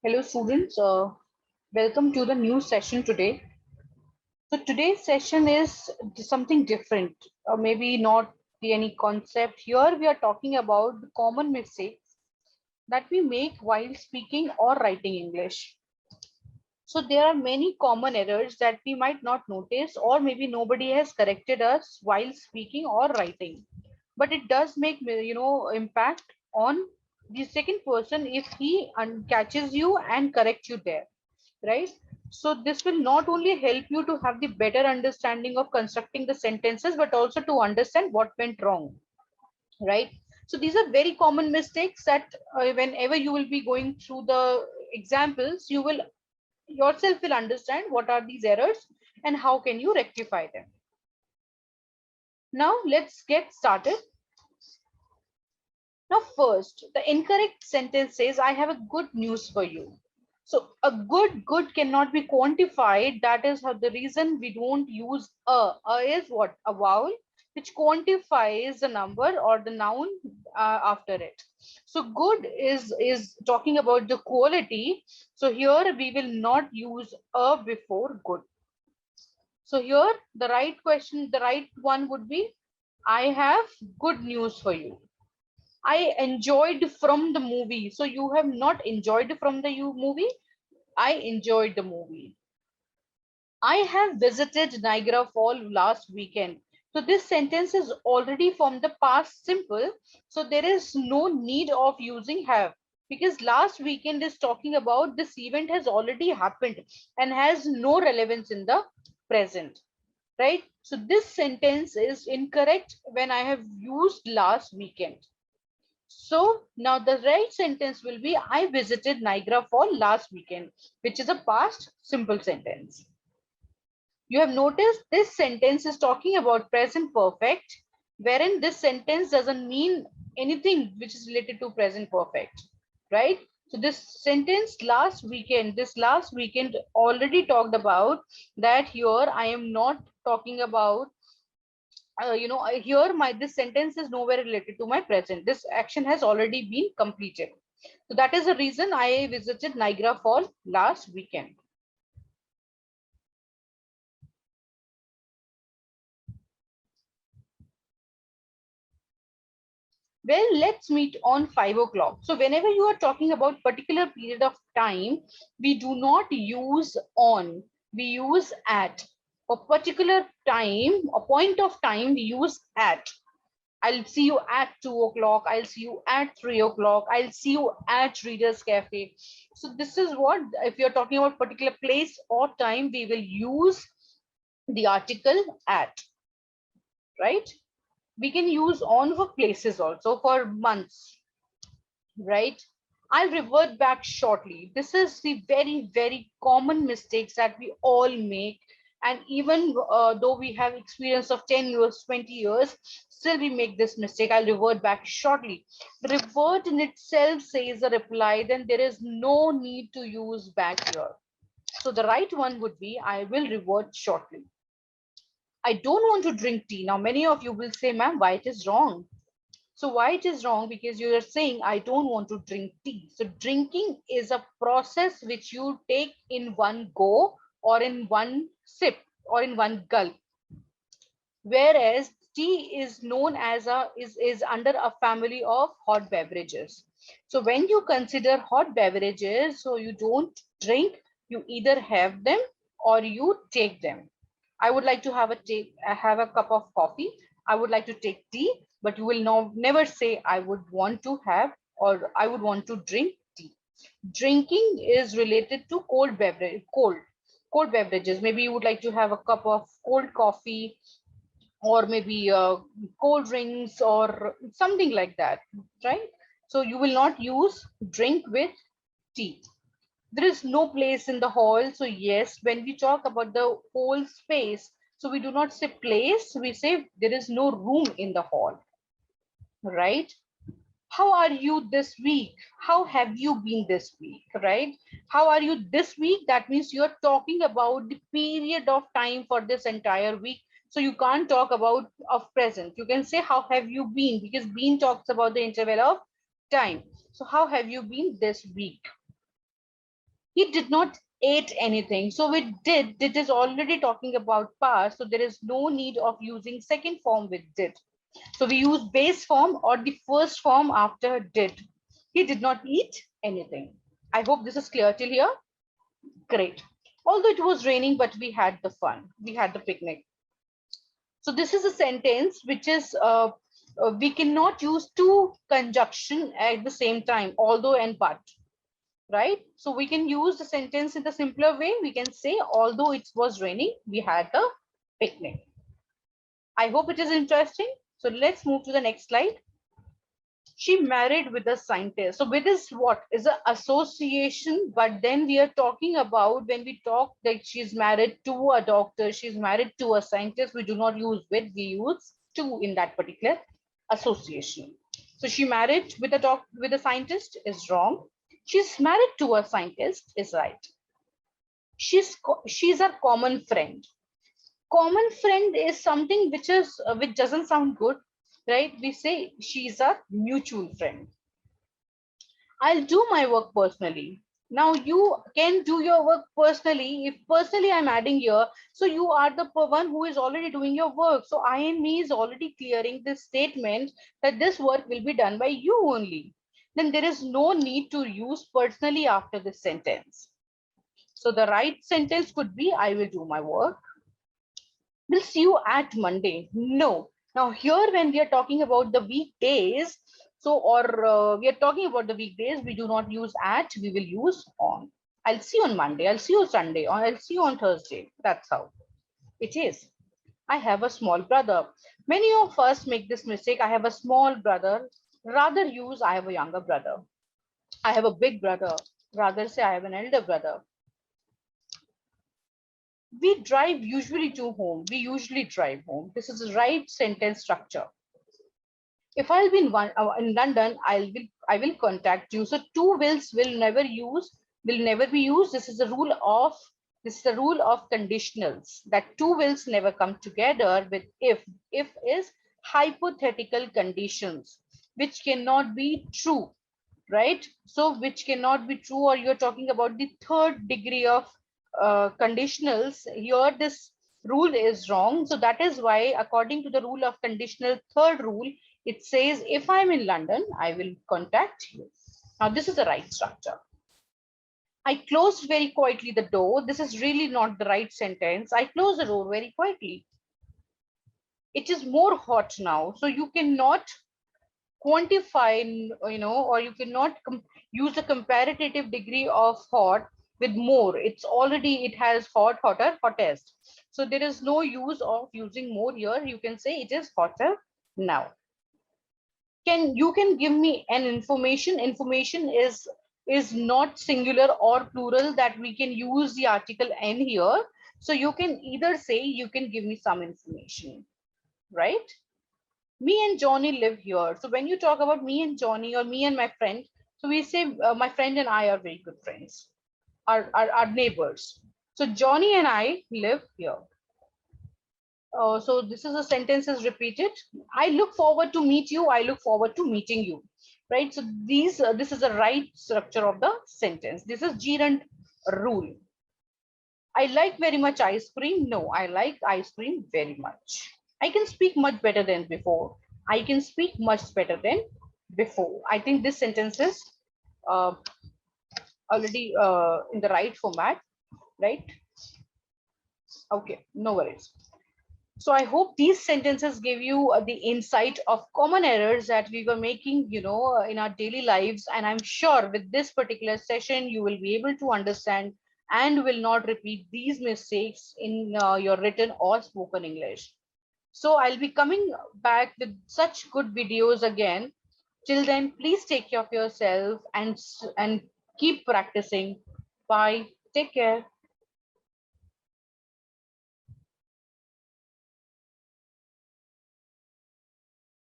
Hello students, welcome to the new session today. So today's session is something different, or maybe not any concept. Here we are talking about the common mistakes that we make while speaking or writing English. So there are many common errors that we might not notice, or maybe nobody has corrected us while speaking or writing. But it does make impact on the second person if he catches you and corrects you there, right? So this will not only help you to have the better understanding of constructing the sentences, but also to understand what went wrong, right? So these are very common mistakes that whenever you will be going through the examples, you will yourself will understand what are these errors and how can you rectify them. Now let's get started. Now first, the incorrect sentence says, I have a good news for you. So a good cannot be quantified. That is how the reason we don't use a. A is what? A vowel which quantifies the number or the noun after it. So good is talking about the quality. So here we will not use a before good. So here the right question, the right one would be, I have good news for you. I enjoyed from the movie. So you have not enjoyed from the movie. I enjoyed the movie. I have visited Niagara Fall last weekend. So this sentence is already from the past simple. So there is no need of using have, because last weekend is talking about this event has already happened and has no relevance in the present, right? So this sentence is incorrect when I have used last weekend. So now the right sentence will be, I visited Niagara Fall last weekend, which is a past simple sentence. You have noticed this sentence is talking about present perfect, wherein this sentence doesn't mean anything which is related to present perfect, right? So this sentence this last weekend already talked about that. Here I am not talking about here my this sentence is nowhere related to my present. This action has already been completed. So that is the reason I visited Niagara Falls last weekend. Well, let's meet on 5 o'clock. So whenever you are talking about particular period of time, we do not use on, we use at. A particular time, a point of time, we use at. I'll see you at 2 o'clock. I'll see you at 3 o'clock. I'll see you at Reader's Cafe. So this is what, if you're talking about particular place or time, we will use the article at, right? We can use on for places also, for months, right? I'll revert back shortly. This is the very, very common mistakes that we all make. And even though we have experience of 10 years, 20 years, still we make this mistake. I'll revert back shortly. Revert in itself says a reply, then there is no need to use back here. So the right one would be, I will revert shortly. I don't want to drink tea. Now, many of you will say, ma'am, why it is wrong? So why it is wrong? Because you are saying, I don't want to drink tea. So drinking is a process which you take in one go or in one sip or in one gulp. Whereas tea is known as is under a family of hot beverages. So when you consider hot beverages, so you don't drink, you either have them or you take them. I would like to have a cup of coffee. I would like to take tea, but you will never say I would want to have or I would want to drink tea. Drinking is related to cold beverages. Maybe you would like to have a cup of cold coffee or maybe cold drinks or something like that, right? So you will not use drink with tea. There is no place in the hall. So yes, when we talk about the whole space, so we do not say place, we say there is no room in the hall, right? How are you this week? How have you been this week, right? How are you this week? That means you're talking about the period of time for this entire week. So you can't talk about of present. You can say how have you been, because been talks about the interval of time. So how have you been this week? He did not ate anything. So with did, it is already talking about past. So there is no need of using second form with did. So we use base form or the first form after did. He did not eat anything. I hope this is clear till here. Great. Although it was raining, but we had the fun. We had the picnic. So this is a sentence which is we cannot use two conjunction at the same time, although and but, right? So we can use the sentence in the simpler way. We can say, although it was raining, we had a picnic. I hope it is interesting. So let's move to the next slide. She married with a scientist. So with is what is an association, but then we are talking about when we talk that she's married to a doctor, she's married to a scientist, we do not use with, we use to in that particular association. So she married with a scientist is wrong. She's married to a scientist is right. She's a common friend. Common friend is something which doesn't sound good, right? We say she's a mutual friend. I'll do my work personally. Now you can do your work personally. If personally I'm adding here, so you are the one who is already doing your work. So I and me is already clearing this statement that this work will be done by you only. Then there is no need to use personally after this sentence. So the right sentence could be, I will do my work. We'll see you at Monday. No. Now here when we are talking about the weekdays, so or we are talking about the weekdays, we do not use at, we will use on. I'll see you on Monday, I'll see you Sunday, or I'll see you on Thursday. That's how it is. I have a small brother. Many of us make this mistake. I have a small brother. Rather use I have a younger brother. I have a big brother. Rather say I have an elder brother. We drive usually to home. We usually drive home. This is the right sentence structure. If I'll be in London, I will contact you. So two wills will never be used. This is the rule of conditionals that two wills never come together with if. If is hypothetical conditions which cannot be true, right? So which cannot be true, or you're talking about the third degree of conditionals. Here this rule is wrong. So that is why according to the rule of conditional third rule, it says if I'm in London, I will contact you. Now this is the right structure. I closed very quietly the door. This is really not the right sentence. I closed the door very quietly. It is more hot now. So you cannot quantify, or you cannot use the comparative degree of hot with more. It has hot, hotter, hottest. So there is no use of using more here. You can say it is hotter now. You can give me an information. Information is not singular or plural that we can use the article n here. So you can either say you can give me some information, right? Me and Johnny live here. So when you talk about me and Johnny or me and my friend, so we say my friend and I are very good friends, our neighbors. So Johnny and I live here. So this is a sentence is repeated. I look forward to meet you. I look forward to meeting you. Right. So this is the right structure of the sentence. This is gerund rule. I like very much ice cream. No, I like ice cream very much. I can speak much better than before. I can speak much better than before. I think this sentence is uh, already in the right format, right? Okay, no worries. So I hope these sentences give you the insight of common errors that we were making, in our daily lives. And I'm sure with this particular session, you will be able to understand and will not repeat these mistakes in your written or spoken English. So I'll be coming back with such good videos again. Till then, please take care of yourself and keep practicing. Bye. Take care.